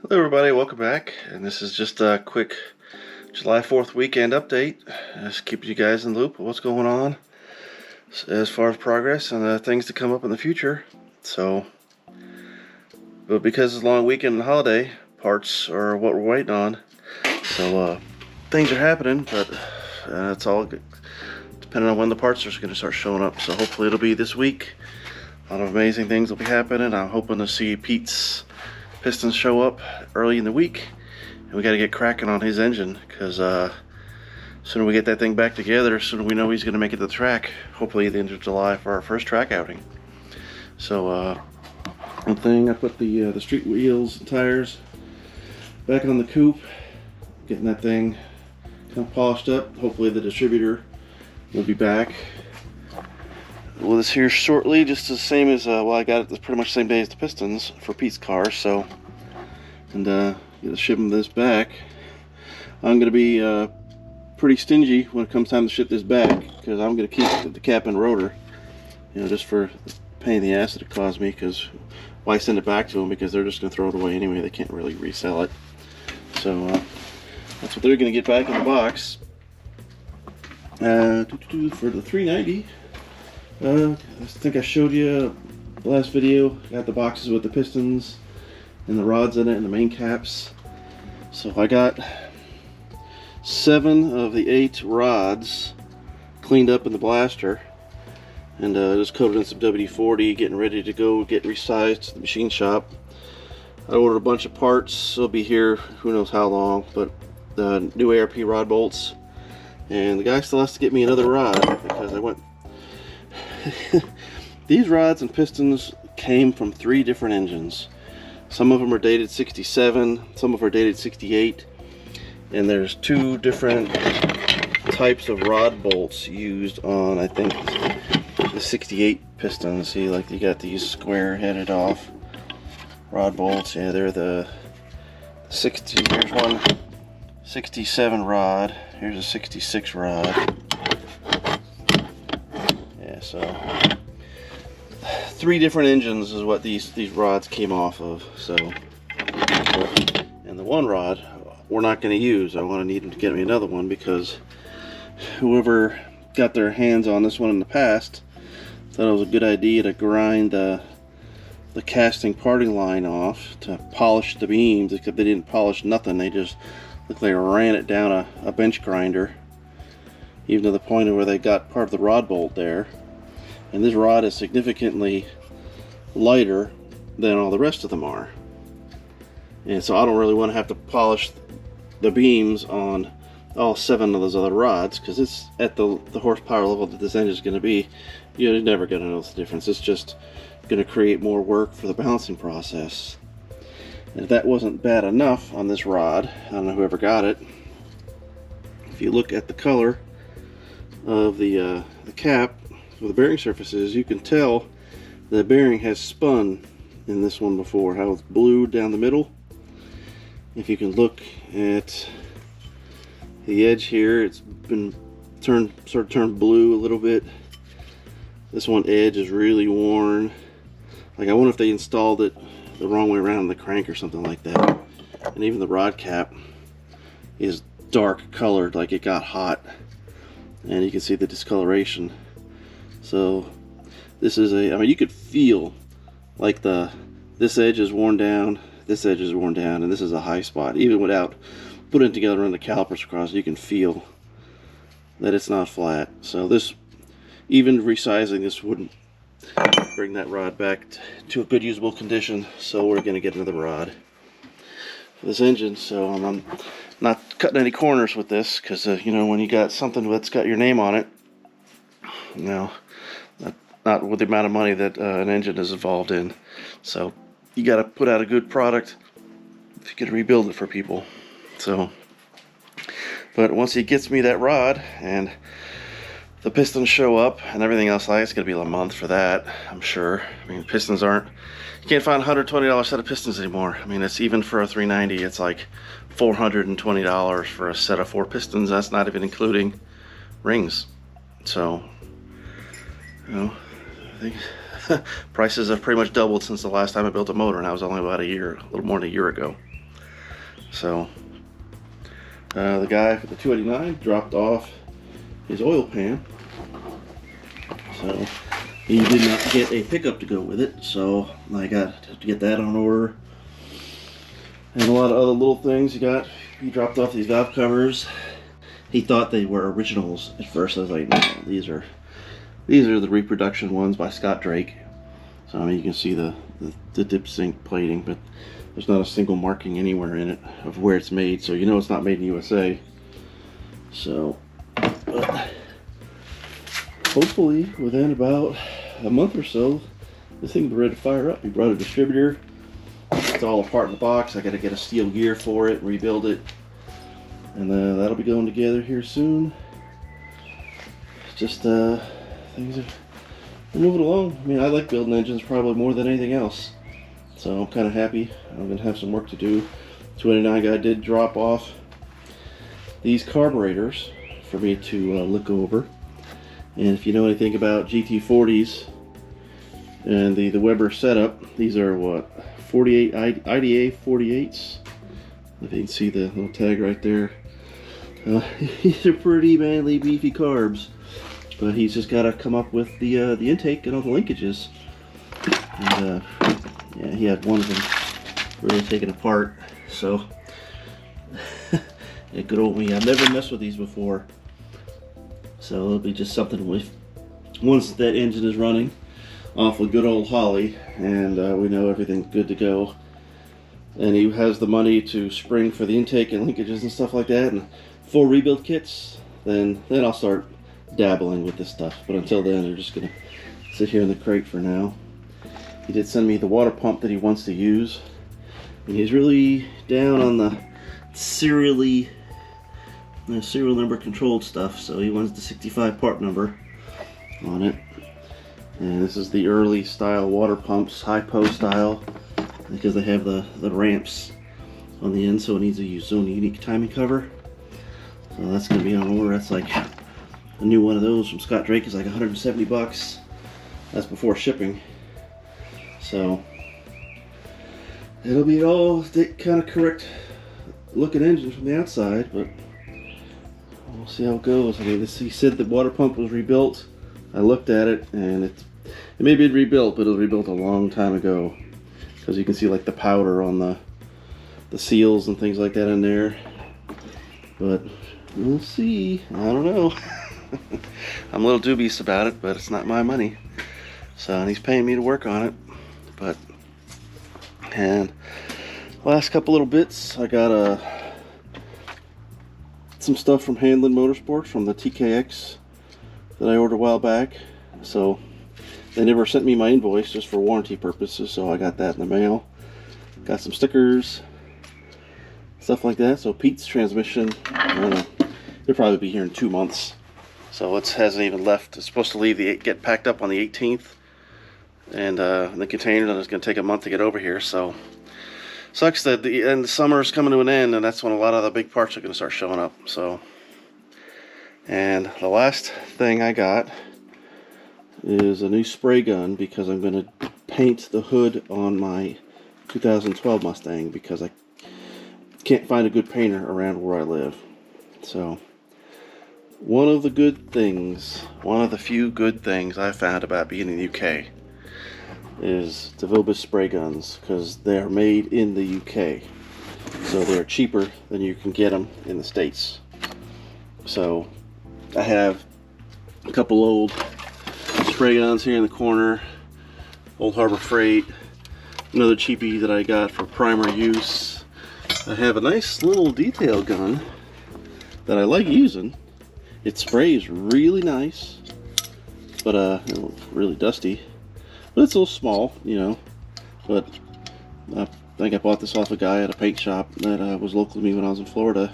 Hello everybody, welcome back, and this is just a quick July 4th weekend update. Just keeping you guys in the loop of what's going on as far as progress and things to come up in the future. But because it's a long weekend and holiday, parts are what we're waiting on. So things are happening, but it's all good, depending on when the parts are going to start showing up. So hopefully it'll be this week. A lot of amazing things will be happening. I'm hoping to see Pete's pistons show up early in the week, and we got to get cracking on his engine, because sooner we get that thing back together, sooner we know he's going to make it to the track, hopefully at the end of July for our first track outing. So one thing, I put the street wheels and tires back on the coupe, getting that thing kind of polished up. Hopefully the distributor will be back with us here shortly, just the same as I got it pretty much the same day as the pistons for Pete's car. So, and gonna ship him this back. I'm gonna be pretty stingy when it comes time to ship this back, because I'm gonna keep the cap and rotor, just for the pain in the ass that it caused me. Because why send it back to them, because they're just gonna throw it away anyway. They can't really resell it. So that's what they're gonna get back in the box. For the 390. I think I showed you the last video. Got the boxes with the pistons and the rods in it and the main caps. So I got 7 of the 8 rods cleaned up in the blaster, and just coated in some WD-40, getting ready to go get resized to the machine shop. I ordered a bunch of parts. They'll be here who knows how long, but the new ARP rod bolts, and the guy still has to get me another rod, because I went these rods and pistons came from 3 different engines. Some of them are dated 67, some of them are dated 68, and there's 2 different types of rod bolts used on, I think, the 68 pistons. See, like, you got these square headed off rod bolts. Yeah, they're the 60. Here's one 67 rod, here's a 66 rod. So 3 different engines is what these rods came off of. So, and the one rod we're not going to use. I want to need them to get me another one, because whoever got their hands on this one in the past thought it was a good idea to grind the casting parting line off to polish the beams, except they didn't polish nothing. They just looked like they ran it down a bench grinder, even to the point of where they got part of the rod bolt there. And this rod is significantly lighter than all the rest of them are. And so I don't really want to have to polish the beams on all 7 of those other rods, because it's at the horsepower level that this engine is going to be. You're never going to notice the difference. It's just going to create more work for the balancing process. And if that wasn't bad enough on this rod, I don't know whoever got it, if you look at the color of the cap with the bearing surfaces, you can tell the bearing has spun in this one before, how it's blue down the middle. If you can look at the edge here, it's been sort of turned blue a little bit. This one edge is really worn. Like, I wonder if they installed it the wrong way around the crank or something like that. And even the rod cap is dark colored, like it got hot, and you can see the discoloration. So this is I mean, you could feel like this edge is worn down, this edge is worn down, and this is a high spot. Even without putting it together and the calipers across, you can feel that it's not flat. So this, even resizing this wouldn't bring that rod back to a good usable condition. So we're going to get another rod for this engine. So I'm not cutting any corners with this, because when you got something that's got your name on it, not with the amount of money that an engine is involved in. So you got to put out a good product if you can rebuild it for people. So, but once he gets me that rod and the pistons show up and everything else, it's going to be a month for that, I'm sure. I mean, pistons aren't, you can't find a $120 set of pistons anymore. I mean, it's even for a 390, it's like $420 for a set of 4 pistons. That's not even including rings. So, I think prices have pretty much doubled since the last time I built a motor, and that was only about a little more than a year ago. So the guy for the 289 dropped off his oil pan, so he did not get a pickup to go with it, so I got to get that on order. And a lot of other little things. He dropped off these valve covers. He thought they were originals at first. I was like, no, these are the reproduction ones by Scott Drake. So I mean, you can see the dip sink plating, but there's not a single marking anywhere in it of where it's made, so you know it's not made in USA. So hopefully within about a month or so, this thing will be ready to fire up. He brought a distributor. It's all apart in the box. I got to get a steel gear for it, rebuild it, and that'll be going together here soon. Just things are moving along. I mean, I like building engines probably more than anything else, so I'm kind of happy. I'm gonna have some work to do. 289 guy did drop off these carburetors for me to look over. And if you know anything about GT40s and the Weber setup, these are what, 48 IDA 48s. If you can see the little tag right there. These are pretty manly, beefy carbs, but he's just got to come up with the intake and all the linkages. And yeah, he had one of them really taken apart. So yeah, good old me. I've never messed with these before, so it'll be just something with once that engine is running off a good old Holly, and we know everything's good to go, and he has the money to spring for the intake and linkages and stuff like that, and full rebuild kits, then I'll start dabbling with this stuff. But until then, I'm just gonna sit here in the crate for now. He did send me the water pump that he wants to use, and he's really down on the serial number controlled stuff, so he wants the 65 part number on it. And this is the early style water pumps, hypo style, because they have the ramps on the end, so it needs a its own unique timing cover. So that's going to be on order. That's like a new one of those from Scott Drake is like 170 bucks. That's before shipping. So it'll be all kind of correct looking engine from the outside, but we'll see how it goes. I mean, he said the water pump was rebuilt. I looked at it, and it may be rebuilt, but it was rebuilt a long time ago, because you can see like the powder on the seals and things like that in there. But we'll see. I don't know. I'm a little dubious about it, but it's not my money. So, and he's paying me to work on it. But, and last couple little bits, I got some stuff from Handlin Motorsports from the TKX that I ordered a while back. So they never sent me my invoice, just for warranty purposes, so I got that in the mail. Got some stickers, stuff like that. So Pete's transmission, I don't know, it'll probably be here in 2 months, so it hasn't even left. It's supposed to get packed up on the 18th, and the container, and it's going to take a month to get over here. So sucks that the summer is coming to an end, and that's when a lot of the big parts are going to start showing up. So, and the last thing I got is a new spray gun, because I'm going to paint the hood on my 2012 Mustang, because I can't find a good painter around where I live. So one of the few good things I found about being in the UK is the Vobis spray guns, because they're made in the UK, so they're cheaper than you can get them in the States. So I have a couple old spray guns here in the corner, Old Harbor Freight, another cheapie that I got for primer use. I have a nice little detail gun that I like using. It sprays really nice, but really dusty. But it's a little small, you know. But I think I bought this off a guy at a paint shop that was local to me when I was in Florida,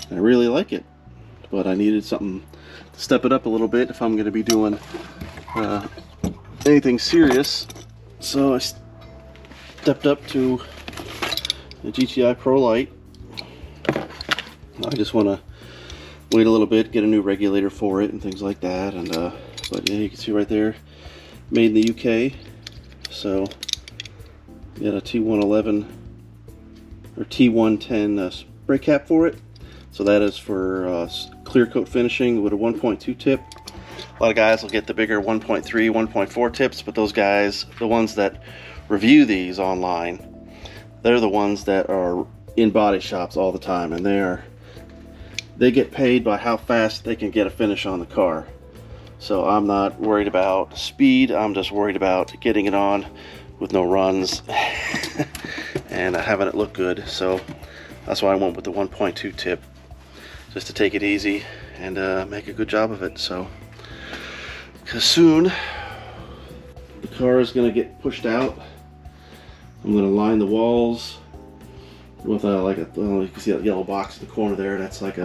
and I really like it. But I needed something to step it up a little bit if I'm going to be doing anything serious. So I stepped up to the GTI Pro Light. I just want to wait a little bit, get a new regulator for it and things like that. And but yeah, you can see right there, made in the UK. So got a T111 or T110 spray cap for it. So that is for clear coat finishing with a 1.2 tip. A lot of guys will get the bigger 1.3, 1.4 tips, but those guys, the ones that review these online, they're the ones that are in body shops all the time, and they get paid by how fast they can get a finish on the car. So I'm not worried about speed, I'm just worried about getting it on with no runs and having it look good. So that's why I went with the 1.2 tip, just to take it easy and make a good job of it. So because soon the car is going to get pushed out. I'm going to line the walls with you can see that yellow box in the corner there. That's like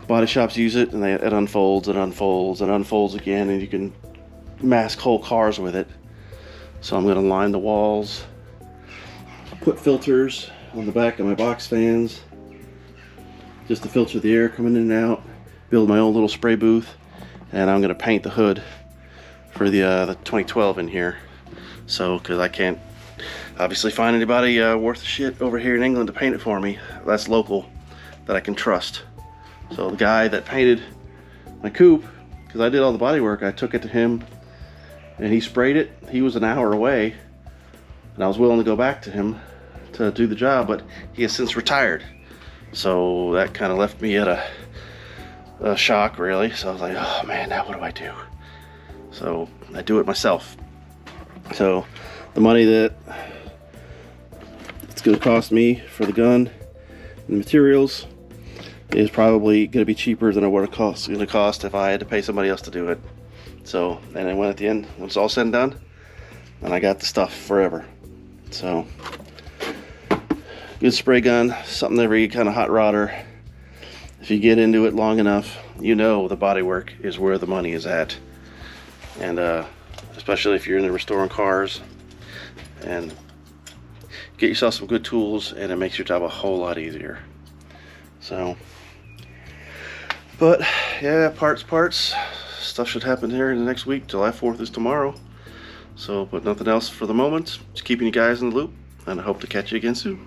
body shops use it, and it unfolds and unfolds and unfolds again, and you can mask whole cars with it. So I'm going to line the walls, put filters on the back of my box fans just to filter the air coming in and out, build my own little spray booth, and I'm going to paint the hood for the 2012 in here. So because I can't obviously find anybody worth a shit over here in England to paint it for me that's local, that I can trust. So the guy that painted my coupe, because I did all the body work, I took it to him and he sprayed it. He was an hour away, and I was willing to go back to him to do the job, but he has since retired. So that kind of left me at a shock, really. So I was like, oh man, now what do I do? So I do it myself. So the money that it's going to cost me for the gun and the materials is probably going to be cheaper than what it's going to cost if I had to pay somebody else to do it. So, and then when at the end, when it's all said and done, and I got the stuff forever. So, good spray gun, something every kind of hot rodder, if you get into it long enough, you know the body work is where the money is at. And especially if you're into restoring cars, and get yourself some good tools, and it makes your job a whole lot easier. So, but yeah, parts. Stuff should happen here in the next week. July 4th is tomorrow. So, but nothing else for the moment. Just keeping you guys in the loop, and I hope to catch you again soon.